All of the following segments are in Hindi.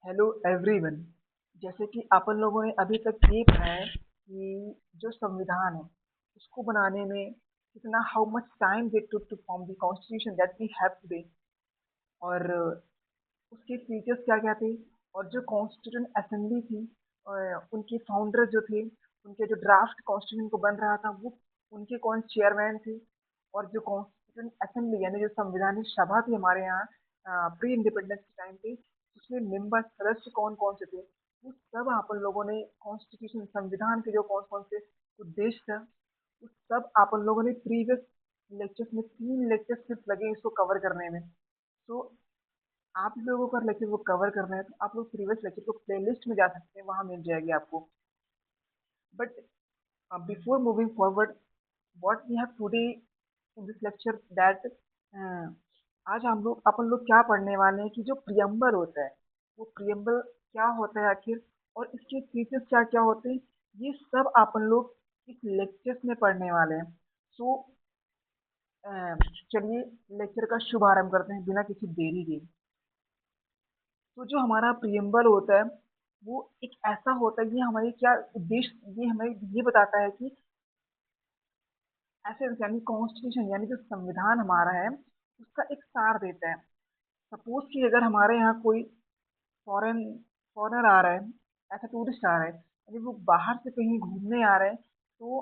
Hello everyone. जैसे कि अपन लोगों ने अभी तक ये पढ़ा है कि जो संविधान है उसको बनाने में कितना how much time they took to form the constitution that we have today, और उसके फीचर्स क्या क्या थे, और जो कॉन्स्टिट्यूशन असेंबली थी, उनके फाउंडर जो थे, उनके जो ड्राफ्ट कॉन्स्टिट्यूशन को बन रहा था वो उनके कौन चेयरमैन थे, और जो कॉन्स्टिट्यूशन असेंबली यानी जो संविधानिक सभा थी हमारे यहाँ प्री इंडिपेंडेंस के टाइम पे, उसमें मेंबर सदस्य कौन कौन से थे, वो सब अपन लोगों ने कॉन्स्टिट्यूशन संविधान के जो कौन कौन से उद्देश्य था वो सब अपन लोगों ने प्रीवियस लेक्चर्स में 3 लेक्चर्स सिर्फ लगे इसको कवर करने में। तो आप लोगों का लेक्चर वो कवर करना है तो आप लोग प्रीवियस लेक्चर को प्लेलिस्ट में जा सकते हैं, वहां मिल जाएगी आपको। But before moving forward, what we have today in this lecture that आज हम लोग अपन लोग क्या पढ़ने वाले हैं कि जो प्रियम्बल होता है वो प्रियम्बल क्या होता है आखिर, और इसके फीचर्स क्या क्या होते हैं, ये सब अपन लोग इस लेक्चर्स में पढ़ने वाले हैं। सो चलिए लेक्चर का शुभारंभ करते हैं बिना किसी देरी के। तो जो हमारा प्रियम्बल होता है वो एक ऐसा होता है, ये हमारे क्या उद्देश्य, ये हमें ये बताता है कि ऐसे यानी कॉन्स्टिट्यूशन यानी जो संविधान हमारा है उसका एक सार देता है। सपोज कि अगर हमारे यहाँ कोई फॉरेन फॉरेनर आ रहा है, ऐसा टूरिस्ट आ रहा है, यानी वो बाहर से कहीं घूमने आ रहा है, तो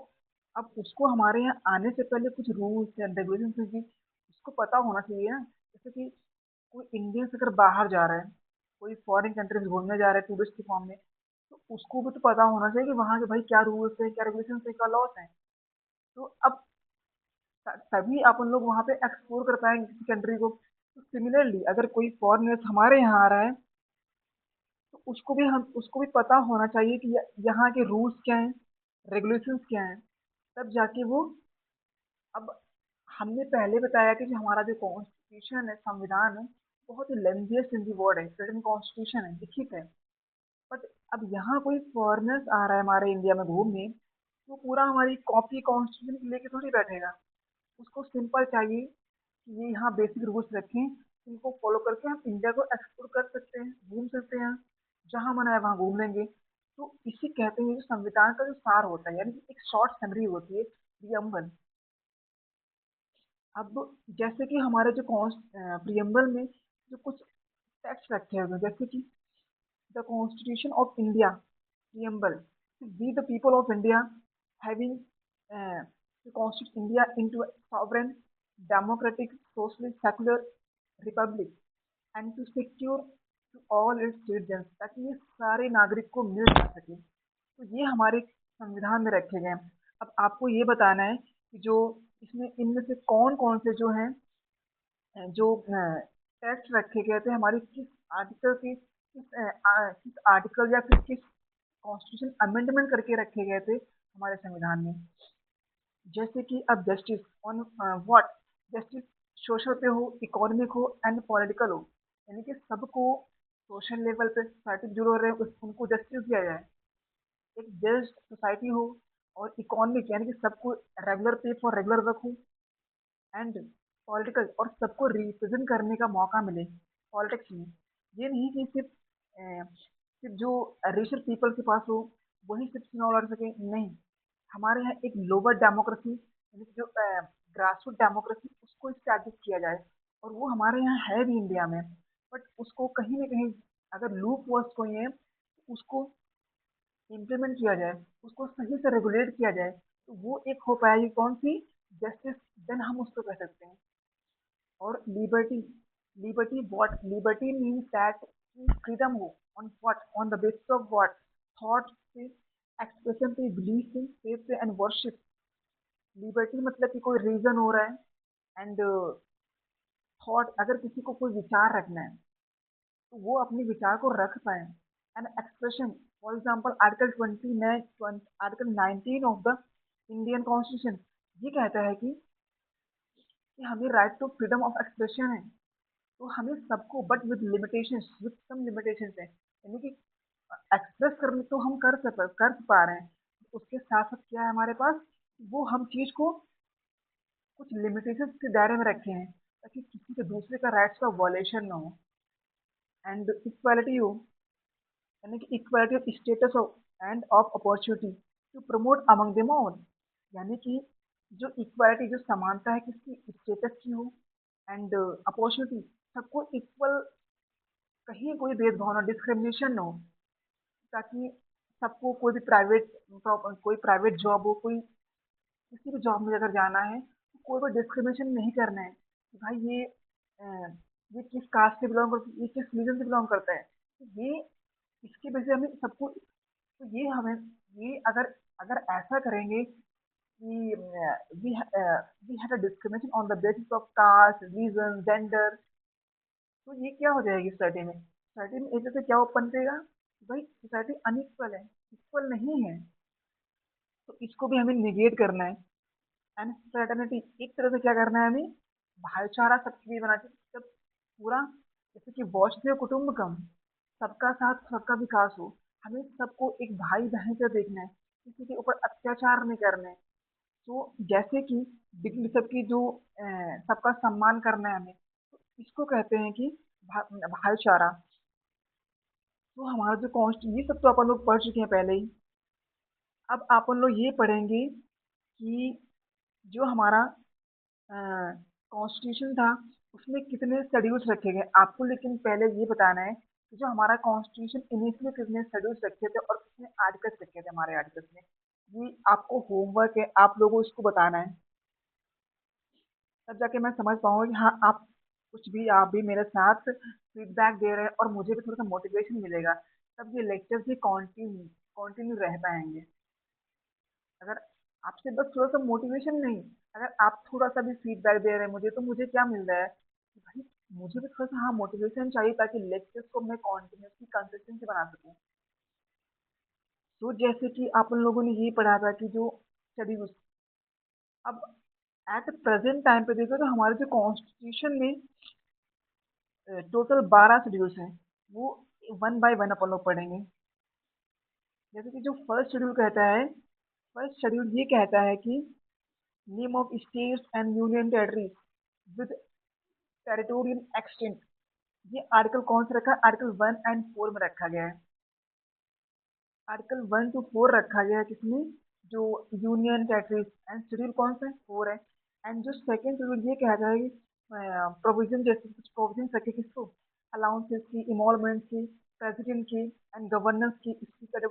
अब उसको हमारे यहाँ आने से पहले कुछ रूल्स एंड रेगुलेशन की उसको पता होना चाहिए ना। जैसे कि कोई इंडियन से अगर बाहर जा रहा है, कोई फॉरेन कंट्रीज घूमने जा रहा है टूरिस्ट के फॉर्म में, तो उसको भी तो पता होना चाहिए कि वहाँ के भाई क्या रूल्स है, क्या रेगुलेशन है, क्या लॉस है। तो अब तभी अपन लोग वहाँ पे एक्सप्लोर कर पाएंगे किसी कंट्री को। तो सिमिलरली अगर कोई फॉरेनर हमारे यहाँ आ रहा है तो उसको भी पता होना चाहिए कि यहाँ के रूल्स क्या हैं, रेगुलेशंस क्या हैं, तब जाके वो। अब हमने पहले बताया कि जो हमारा जो कॉन्स्टिट्यूशन है, संविधान है, बहुत ही लेंथीएस्ट इन दी वर्ड है, रिटन कॉन्स्टिट्यूशन है, लिखित है। बट अब यहाँ कोई फॉरेनर्स आ रहा है हमारे इंडिया में घूमने, तो पूरा हमारी कॉपी कॉन्स्टिट्यूशन लेके थोड़ी बैठेगा। उसको सिंपल चाहिए कि ये यहाँ बेसिक रूल्स रखें, इनको फॉलो करके हम इंडिया को एक्सप्लोर कर सकते हैं, घूम सकते हैं, जहाँ मन है वहाँ घूम लेंगे। तो इसी कहते हैं जो संविधान का जो सार होता है, यानी कि एक शॉर्ट समरी होती है, प्रियम्बल। अब जैसे कि हमारे जो प्रियम्बल में जो कुछ टेक्स्ट रखे हुए हैं, जैसे कि the constitution of India preamble, we the people of India having to constitute India into a sovereign, democratic, socialist, secular republic and to secure to all its citizens, ताकि ये सारे नागरिक को मिल जा सके। तो ये हमारे संविधान में रखे गए हैं। अब आपको ये बताना है कि जो इसमें इनमें से कौन कौन से जो हैं, जो टेक्स्ट रखे गए थे हमारी किस आर्टिकल की किस आर्टिकल या फिर किस कॉन्स्टिट्यूशन अमेंडमेंट करके रखे गए थे हमारे संविधान में। जैसे कि अब justice on what, justice social पे हो, इकोनॉमिक हो एंड पॉलिटिकल हो, यानी कि सबको सोशल लेवल पे सोसाइटी जुड़े हो रहे हैं उनको जस्टिस दिया जाए। एक जस्ट सोसाइटी हो, और इकोनॉमिक यानी कि सबको रेगुलर पे फॉर रेगुलर वर्क हो, एंड पॉलिटिकल और सबको रिप्रेजेंट करने का मौका मिले पॉलिटिक्स में। ये नहीं कि सिर्फ जो रेशल पीपल के पास हो वही सिर्फ चुनाव लड़ सके, नहीं। हमारे यहाँ एक लोअर डेमोक्रेसी यानी कि जो ग्रास रूट डेमोक्रेसी उसको स्टैब्लिश किया जाए, और वो हमारे यहाँ है भी इंडिया में। बट उसको कहीं ना कहीं अगर लूप वर्ड्स कोई है उसको इम्प्लीमेंट किया जाए, उसको सही से रेगुलेट किया जाए, तो वो एक हो पाएगी कौन सी, जस्टिस। देन हम उसको कह सकते हैं। और liberty, liberty what, liberty means that freedom हो on what, on the basis of what, thought से, एक्सप्रेशन पे, बिलीफ पे, फेथ पे एंड वर्शिप। लिबर्टी मतलब कि कोई रीजन हो रहा है, एंड थॉट अगर किसी को कोई विचार रखना है तो वो अपने विचार को रख पाए, and expression. For example article 20 में article 19 of the Indian constitution ये कहता है कि हमें right to freedom of expression है। तो हमें सबको, but with limitations, with some limitations है, यानी कि एक्सप्रेस करने तो हम कर पा रहे हैं, उसके साथ साथ क्या है हमारे पास, वो हम चीज को कुछ लिमिटेशंस के दायरे में रखे हैं ताकि किसी के दूसरे का राइट्स का वॉलेशन ना हो, एंड इक्वालिटी हो। यानी कि equality of status of and of opportunity to promote among them all. यानी कि जो इक्वालिटी, जो समानता है किसकी, स्टेटस की हो एंड अपॉर्चुनिटी, सबको इक्वल, कहीं कोई भेदभाव ना, डिस्क्रिमिनेशन ना हो, ताकि सबको कोई प्राइवेट जॉब हो, कोई किसी भी जॉब में अगर जाना है तो कोई भी डिस्क्रिमिनेशन नहीं करना है कि भाई ये किस कास्ट से बिलोंग करता है, ये किस रीजन से बिलोंग करता है। तो ये इसकी वजह से हमें सबको, तो ये हमें, ये अगर अगर ऐसा करेंगे कि we have a discrimination on the basis of caste, region, gender, तो ये क्या हो जाएगी सोसाइटी में। सोसाइटी में एक तरह से क्या ओपन करेगा कि भाई सोसाइटी अनइक्वल है, इक्वल नहीं है। तो इसको भी हमें निगेट करना है। एंड फ्रेटर्निटी, एक तरह से क्या करना है हमें, भाईचारा सबके लिए बनाना चाहिए। जब पूरा, जैसे कि वॉत्सदेव कुटुम्बकम, सबका साथ सबका विकास हो, हमें सबको एक भाई बहन से देखना है, किसी के ऊपर अत्याचार नहीं करना है। तो जैसे कि डिग्री सबकी जो सबका सम्मान करना है हमें, तो इसको कहते हैं कि भाईचारा। तो हमारा जो कॉन्स्ट, ये सब तो अपन लोग पढ़ चुके हैं पहले ही। अब अपन लोग ये पढ़ेंगे कि जो हमारा कॉन्स्टिट्यूशन था, उसमें कितने शेड्यूल्स रखे गए आपको। लेकिन पहले ये बताना है कि जो हमारा कॉन्स्टिट्यूशन इनिशियली कितने शेड्यूल्स रखे थे और कितने आर्टिकल्स रखे थे हमारे आर्टिकल्स में। ये आपको होमवर्क है, आप लोगों को इसको बताना है। तब जाके मैं समझ पाऊंगा कि हाँ, आप कुछ भी, आप भी मेरे साथ फीडबैक दे रहे हैं और मुझे भी थोड़ा सा मोटिवेशन मिलेगा। तब ये लेक्चर्स भी कंटिन्यू कंटिन्यू रह पाएंगे। अगर आपसे बस थोड़ा सा मोटिवेशन नहीं, अगर आप थोड़ा सा भी फीडबैक दे रहे हैं मुझे, तो मुझे क्या मिल रहा है कि भाई मुझे भी थोड़ा सा हाँ मोटिवेशन चाहिए, ताकि लेक्चर्स को मैं कॉन्टिन्यूसली कंसिस्टेंसी बना सकूं। तो जैसे कि आप उन लोगों ने ये पढ़ा था कि जो शेड्यूल्स, अब एट प्रेजेंट टाइम पे देखो तो हमारे जो कॉन्स्टिट्यूशन में टोटल 12 शेड्यूल्स हैं। वो वन बाय वन अपन लोग पढ़ेंगे। जैसे कि जो फर्स्ट शेड्यूल कहता है, फर्स्ट शेड्यूल ये कहता है कि name of states and union territories with territorial extent. ये आर्टिकल कौन सा रखा है, आर्टिकल 1 और 4 में रखा गया है। आर्टिकल 1 to 4 रखा गया है किसमें, जो यूनियन टेरिटरीज, एंड शेड्यूल कौन सा है, 4 है। एंड जो सेकंड शेड्यूल ये कहता है कि प्रोविजन, जैसे कुछ प्रोविजन रखे किसको, अलाउंसेस की, इमोलमेंट की, प्रेसिडेंट की एंड गवर्नेंस की, स्पीकर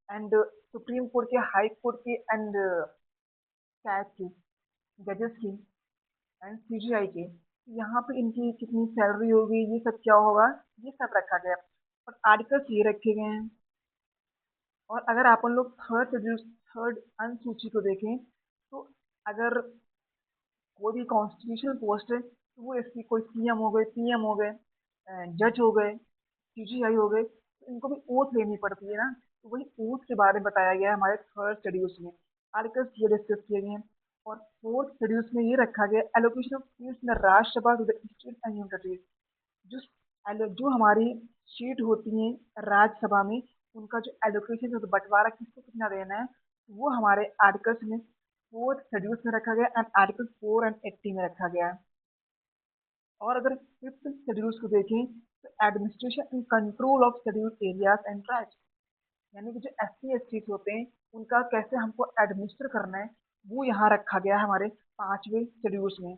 एंड सुप्रीम कोर्ट के, हाई कोर्ट के एंड कैट की, जजेस की एंड सीजीआई के, यहाँ पे इनकी कितनी सैलरी होगी, ये सब क्या होगा, ये सब रखा गया। और आर्टिकल्स ये रखे गए हैं। और अगर अपन लोग थर्ड शेड्यूल, थर्ड अनुसूची को देखें, तो अगर कोई भी कॉन्स्टिट्यूशनल पोस्ट है तो वो इसकी कोई सीएम हो गए, पीएम हो गए, जज हो गए, सीजीआई हो गए, तो इनको भी ओथ लेनी पड़ती है ना। तो वही ओथ के बारे में बताया गया है हमारे थर्ड शेड्यूल्स में। आर्टिकल्स ये डिस्कस किए गए हैं। और फोर्थ शेड्यूल्स में ये रखा गया allocation of seats in the Rajya Sabha to the state and union territories. जो जो हमारी सीट होती है राज्यसभा में, उनका जो एलोकेशन है, तो बंटवारा किसको कितना देना है, वो हमारे आर्टिकल्स में फोर्थ शेड्यूल्स में रखा गया एंड आर्टिकल 4 and 80 में रखा गया है। और अगर फिफ्थ शेड्यूल्स को देखें, तो administration and control of schedule areas and tribes, यानी कि जो SC ST होते हैं, उनका कैसे हमको एडमिनिस्टर करना है, वो यहाँ रखा गया है हमारे 5वें शेड्यूल्स में।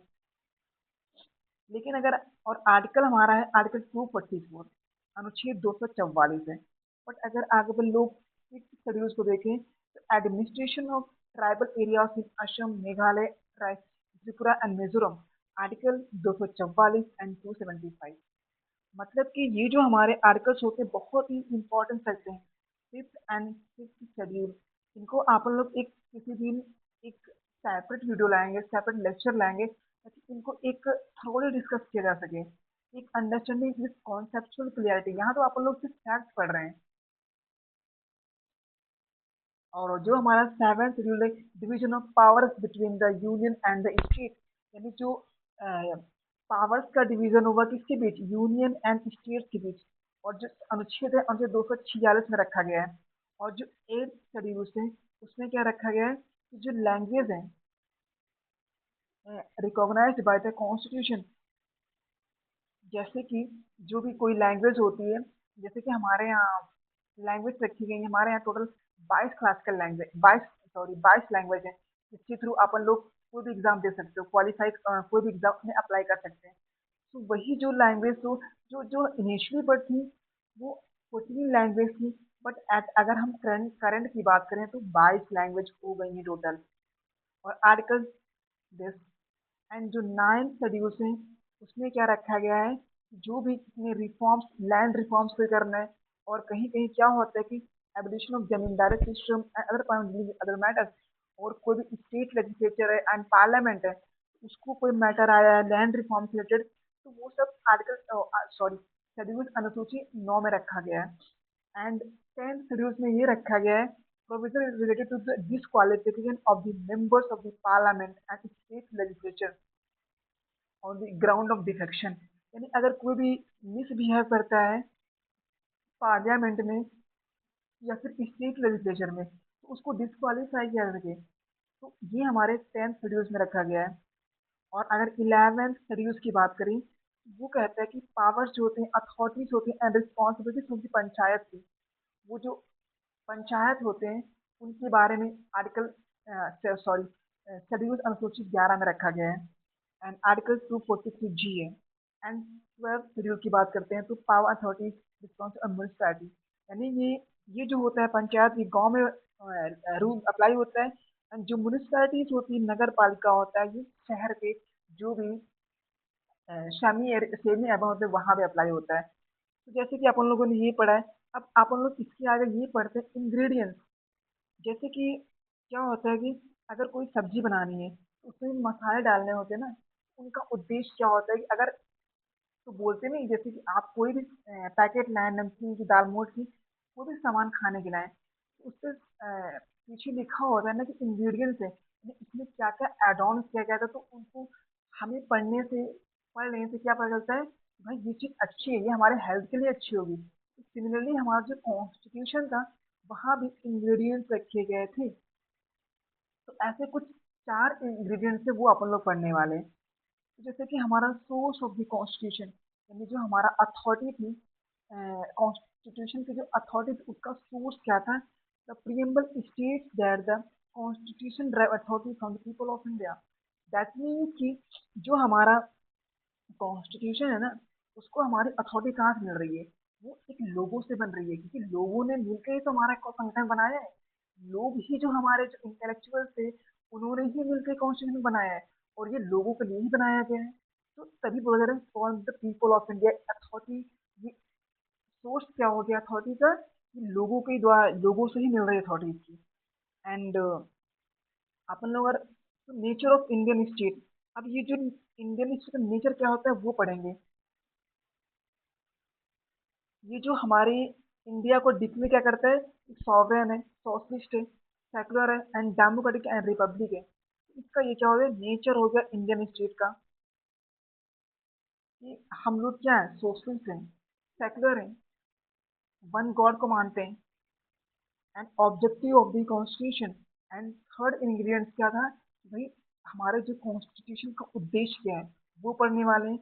लेकिन अगर, और आर्टिकल हमारा है आर्टिकल 244, अनुच्छेद 244 है। बट अगर आगे अपन लोग सिक्स शेड्यूल्स को देखें, तो administration of tribal areas in Assam, Meghalaya, Tripura and Mizoram, article 244 and 275। मतलब कि ये जो हमारे आर्टिकल्स होते हैं बहुत ही इंपॉर्टेंट रहते हैं। फिफ्थ एंड सिक्स शेड्यूल, इनको आप लोग एक किसी दिन एक सेपरेट वीडियो लाएंगे, सेपरेट लेक्चर लाएंगे, ताकि इनको एक थोड़ी डिस्कस किया जा सके, एक अंडरस्टैंडिंग विद कॉन्सेप्चुअल क्लियरिटी। यहाँ तो आप लोग सिर्फ फैक्ट पढ़ रहे हैं। और जो हमारा सेवन शेड्यूल है, division of powers between the union and the state, यानी जो पावर्स का डिवीजन होगा किसके बीच, यूनियन एंड स्टेट के बीच। और जो अनुच्छेद है, अनुच्छेद 246 में रखा गया है। और जो एट शेड्यूल है, उसमें क्या रखा गया है कि जो लैंग्वेज है रिकॉग्नाइज्ड बाय द कॉन्स्टिट्यूशन, जैसे कि जो भी कोई लैंग्वेज होती है, जैसे कि हमारे यहाँ लैंग्वेज रखी गई है। हमारे यहाँ टोटल 22 क्लासिकल लैंग्वेज, 22 लैंग्वेज है, जिसके थ्रू अपन लोग कोई भी एग्जाम दे सकते हो, क्वालिफाई कोई भी एग्जाम में अप्लाई कर सकते हैं। तो वही जो लैंग्वेज तो जो जो इनिशियली पर थी वो 14 लैंग्वेज थी, बट अगर हम करंट करंट की बात करें तो 22 लैंग्वेज हो गई है टोटल। और आर्टिकल दिस एंड जो 9 शेड्यूल्स हैं उसमें क्या रखा गया है, जो भी कितने रिफॉर्म्स, लैंड रिफॉर्म्स को करना है, और कहीं कहीं क्या होता है कि abolition of zamindari system and other matters, और कोई भी स्टेट लेजिस्लेचर है एंड पार्लियामेंट है, उसको कोई मैटर आया है लैंड रिफॉर्म से रिलेटेड, तो वो सब आर्टिकल सॉरी शेड्यूल अनुसूची 9 में रखा गया है। एंड 10 शेड्यूल्स में ये रखा गया है, provision is related to the disqualification of the members of the parliament and state legislature on the ground of defection. यानी अगर कोई भी मिसबिहेव करता है पार्लियामेंट में या फिर स्टेट लेजिस्लेचर में, तो उसको डिस्क्वालीफाई किया जा सके। तो ये हमारे 10th शेड्यूल्स में रखा गया है। और अगर 11th शेड्यूल्स की बात करें, वो कहता है कि पावर्स जो होते हैं, अथॉरिटीज होती हैं एंड रिस्पॉन्सिबिलिटीज होती पंचायत की, वो जो पंचायत होते हैं उनके बारे में आर्टिकल सॉरी शेड्यूल अनुसूची 11 में रखा गया है। एंड आर्टिकल 243 जी है। एंड 12 शेड्यूल की बात करते हैं तो पावर अथॉरिटीज रिस्पॉन्स और म्यूनिसपैलिटी, यानी ये जो होता है पंचायत, ये गांव में रूल अप्लाई होता है। एंड जो म्यूनिसपैलिटीज होती है, नगर पालिका होता है, ये शहर के जो भी सेमी अर्बन होते हैं वहां पे अप्लाई होता है। तो जैसे कि अपन लोगों ने ये पढ़ा है, अब अपन लोग इसके आगे ये पढ़ते हैं इंग्रेडिएंट्स। जैसे कि क्या होता है कि अगर कोई सब्जी बनानी है तो उसमें मसाले डालने होते हैं ना, उनका उद्देश्य क्या होता है कि अगर तो बोलते नहीं, जैसे कि आप कोई भी पैकेट लाए नमकीन की, दाल मोठ की, कोई भी सामान खाने के लाए, तो उसपे पीछे लिखा होता है ना कि इंग्रेडिएंट्स है, यानी इसमें क्या क्या एड ऑन किया गया था, तो उनको हमें पढ़ लेने से क्या पता चलता है कि भाई ये चीज अच्छी है, ये हमारे हेल्थ के लिए अच्छी होगी। सिमिलरली हमारा जो कॉन्स्टिट्यूशन था वहां भी इंग्रेडिएंट्स रखे गए थे। तो ऐसे कुछ 4 इंग्रेडिएंट्स है वो अपन लोग पढ़ने वाले हैं। तो जैसे कि हमारा सोर्स ऑफ द कॉन्स्टिट्यूशन, यानी जो हमारा अथॉरिटी थी, कॉन्स्टिट्यूशन की जो अथॉरिटी थी उसका सोर्स क्या था। The preamble states that the constitution drive authority from the people of India. That means कि जो हमारा कॉन्स्टिट्यूशन है ना, उसको हमारी अथॉरिटी कहाँ से मिल रही है, वो एक लोगों से बन रही है, क्योंकि लोगों ने मिलकर ही तो हमारा संविधान बनाया है। लोग ही जो हमारे जो इंटेलेक्चुअल थे, उन्होंने ही मिलकर कॉन्स्टिट्यूशन बनाया है, और ये लोगों के लिए ही बनाया गया है। तो तभी बोला जा रहा है for the people of India authority. ये सोर्स क्या हो गया अथॉरिटी का, ये लोगों के द्वारा, लोगों से ही मिल रही है अथॉरिटी की। एंड अपन लोग अगर नेचर ऑफ इंडियन स्टेट, अब ये जो इंडियन स्टेट का नेचर क्या होता है वो पढ़ेंगे। ये जो हमारे इंडिया को डिक्लेयर क्या करता है, सॉवरेन है, सोशलिस्ट है, सेकुलर है एंड डेमोक्रेटिक एंड रिपब्लिक है। इसका ये क्या हो गया, नेचर हो गया इंडियन स्टेट का, कि हम लोग क्या है, सोशलिस्ट हैं, सेकुलर हैं, वन गॉड को मानते हैं, and objective of the constitution. And third ingredient क्या था कि भाई हमारे जो कॉन्स्टिट्यूशन का उद्देश्य क्या है वो पढ़ने वाले हैं।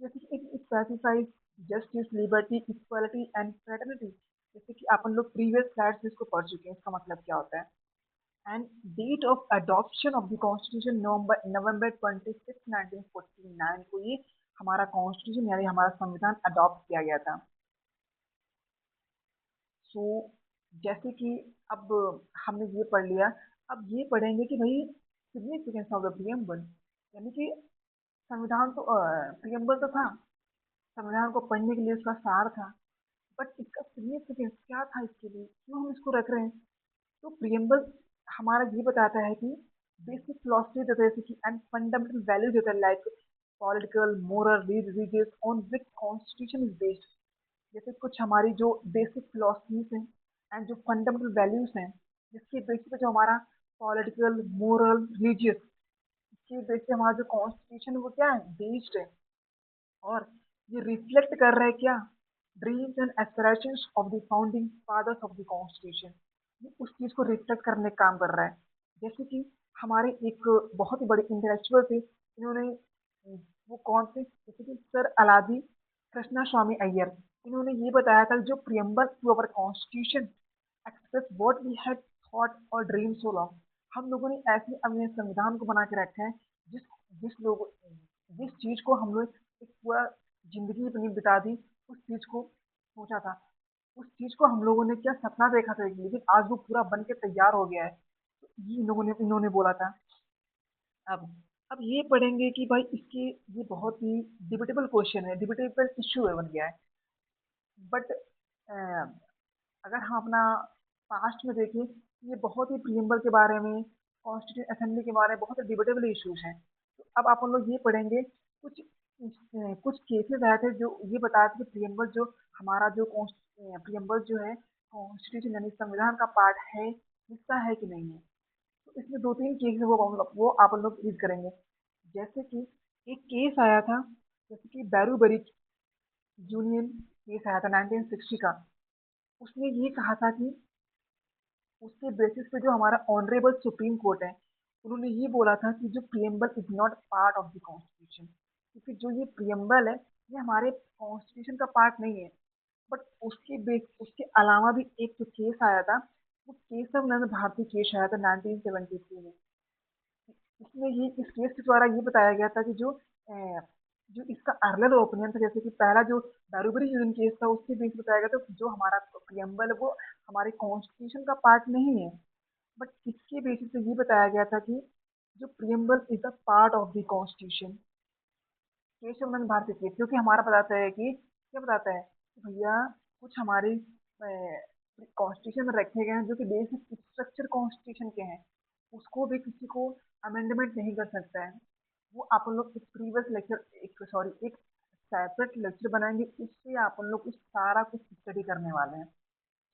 जैसे कि it specifies justice, liberty, equality and fraternity. जैसे कि अपन लोग प्रीवियस स्लाइड्स में इसको पढ़ चुके हैं, इसका मतलब क्या होता है। And date of adoption of the constitution November November 26 1949 को ये हमारा कॉन्स्टिट्यूशन यानी हमारा संविधान अडॉप्ट किया गया था। सो जैसे कि अब हमने ये पढ़ लिया, अब ये पढ़ेंगे कि भाई सिग्निफिकेंस ऑफ द प्रियम्बल, यानी कि संविधान तो प्रियम्बल तो था, संविधान को पढ़ने के लिए उसका सार था, बट इसका सिग्निफिकेंस क्या था, इसके लिए क्यों हम इसको रख रहे हैं। तो प्रियम्बल हमारा ये बताता है कि बेसिक फिलोसफी देता है कि एंड फंडामेंटल वैल्यू देता है, like political, moral, religious, on which constitution is based. जैसे कुछ हमारी जो बेसिक फिलोसफीज हैं एंड जो फंडामेंटल वैल्यूज हैं, जिसके बेसिस पे जो हमारा पॉलिटिकल, मोरल, रिलीजियस, इसके बेसिस पे हमारा जो कॉन्स्टिट्यूशन है वो क्या है, बेस्ड है। और ये रिफ्लेक्ट कर रहा है क्या, dreams and aspirations of the founding fathers of the constitution. ये उस चीज को रिफ्लेक्ट करने का काम कर रहा है। जैसे कि हमारे एक बहुत ही बड़े इंटेलेक्चुअल थे, इन्होंने वो कौन थे, जैसे कि सर अलादी कृष्णा स्वामी अय्यर, इन्होंने ये बताया था कि जो preamble to our constitution express what we had thought और ड्रीम सो लॉन्ग। हम लोगों ने ऐसे अपने संविधान को बना के रखा है जिस जिस लोग जिस चीज को हम लोग एक पूरा जिंदगी अपनी बिता दी, उस चीज को सोचा था, उस चीज को हम लोगों ने क्या सपना देखा था, लेकिन आज वो पूरा बन के तैयार हो गया है। तो ये इन्होंने बोला था। अब अब ये पढ़ेंगे कि भाई इसके ये बहुत ही डिबेटेबल क्वेश्चन है, डिबेटेबल इश्यू है बन गया है। बट अगर हम अपना पास्ट में देखें, ये बहुत ही प्रियम्बल के बारे में, कॉन्स्टिट्यूंट असेंबली के बारे में बहुत ही डिबेटेबल इश्यूज हैं। तो अब आप लोग ये पढ़ेंगे कुछ कुछ केसेस आए थे जो ये बताया था कि प्रियम्बल जो हमारा जो प्रियम्बल जो है कॉन्स्टिट्यूशन यानी संविधान का पार्ट है, हिस्सा है कि नहीं है। तो इसमें दो तीन केस है, वो आप लोग रीड करेंगे। जैसे कि एक केस आया था, जैसे कि बैरूबरी यूनियन केस आया था 1960 का। उसने ये कहा था कि उसके बेसिस पे जो हमारा ऑनरेबल सुप्रीम कोर्ट है, उन्होंने ये बोला था कि जो preamble is not part of the constitution, क्योंकि जो ये प्रियम्बल है ये हमारे कॉन्स्टिट्यूशन का पार्ट नहीं है। बट उसके अलावा भी एक जो केस आया था, वो केशव नंद भारती केस आया था 1973 में। इसमें ये इस केस के द्वारा ये बताया गया था कि जो इसका अर्लियर ओपिनियन था, जैसे कि पहला जो दारूबरी यूनियन केस था उसके बीच बताया गया था कि जो हमारा प्रियम्बल है वो हमारे कॉन्स्टिट्यूशन का पार्ट नहीं है। बट इसके बेसिस पे ये बताया गया था कि जो preamble is the part of the constitution, Kesavananda Bharati case, क्योंकि हमारा बताता है कि क्या बताता है कि भैया कुछ हमारे कॉन्स्टिट्यूशन में रखे गए हैं जो कि बेसिक स्ट्रक्चर कॉन्स्टिट्यूशन के हैं, उसको भी किसी को अमेंडमेंट नहीं कर सकता है। वो आप लोग एक प्रीवियस लेक्चर, एक सॉरी एक सेपरेट लेक्चर बनाएंगे, उससे आप लोग उस सारा कुछ स्टडी करने वाले हैं।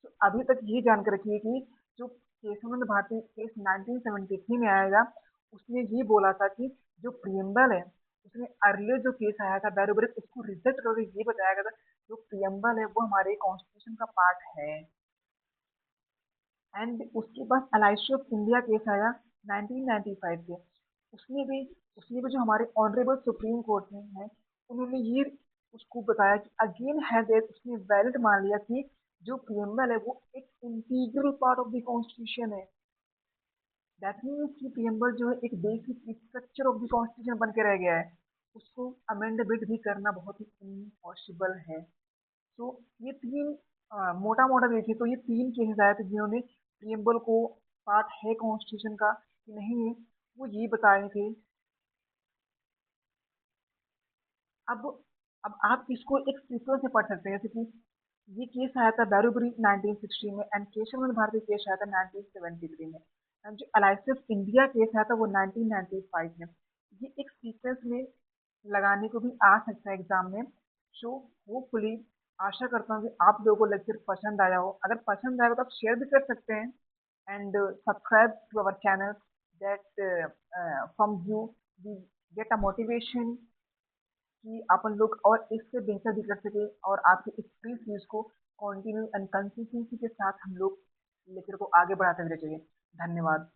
तो अभी तक ये जान के रखिए कि जो केशवानंद भारती केस 1973 में आएगा, उसने ये बोला था कि जो प्रियम्बल है, उसने अर्लियर जो केस आया था बैरोबरी, उसको रिजेक्ट करके ये बताया गया था जो प्रियम्बल है वो हमारे कॉन्स्टिट्यूशन का पार्ट है। एंड उसके बाद एलाइसी ऑफ इंडिया केस आया 1995 के। उसमें भी उसमें भी जो हमारे ऑनरेबल सुप्रीम कोर्ट में है, उन्होंने ये उसको बताया कि अगेन है दैट उसने वैलिड मान लिया कि जो प्रियम्बल है वो एक integral part of the constitution है। दैट मीन्स कि प्रियम्बल जो है एक basic structure of the constitution बन के रह गया है, उसको अमेंडमेंट भी करना बहुत ही इम्पॉसिबल है। तो ये तीन मोटा मोटा देखें तो ये तीन केसेस आए थे जिन्होंने प्रियम्बल को पार्ट है कॉन्स्टिट्यूशन का कि नहीं है, वो ये बताए थे। अब अब आप इसको एक सीक्वेंस से पढ़ सकते हैं, जैसे कि ये केस आया था बैरूबरी 1960 में, एंड केशव भारती केस आया था 1973 में, एंड जो एलाइसिस इंडिया केस आया था वो 1995 में। ये एक सीक्वेंस में लगाने को भी आ सकता है एग्जाम में। सो होपफुली आशा करता हूँ कि आप लोगों को लेक्चर पसंद आया हो। अगर पसंद आएगा तो आप शेयर भी कर सकते हैं, and subscribe to our channel, that from you we get a motivation कि अपन लोग और इससे बेहतर भी कर सके, और आपकी इस फ्री सीरीज को कंटिन्यू एंड कंसिस्टेंसी के साथ हम लोग लेक्चर को आगे बढ़ाते हुए चलेंगे। धन्यवाद।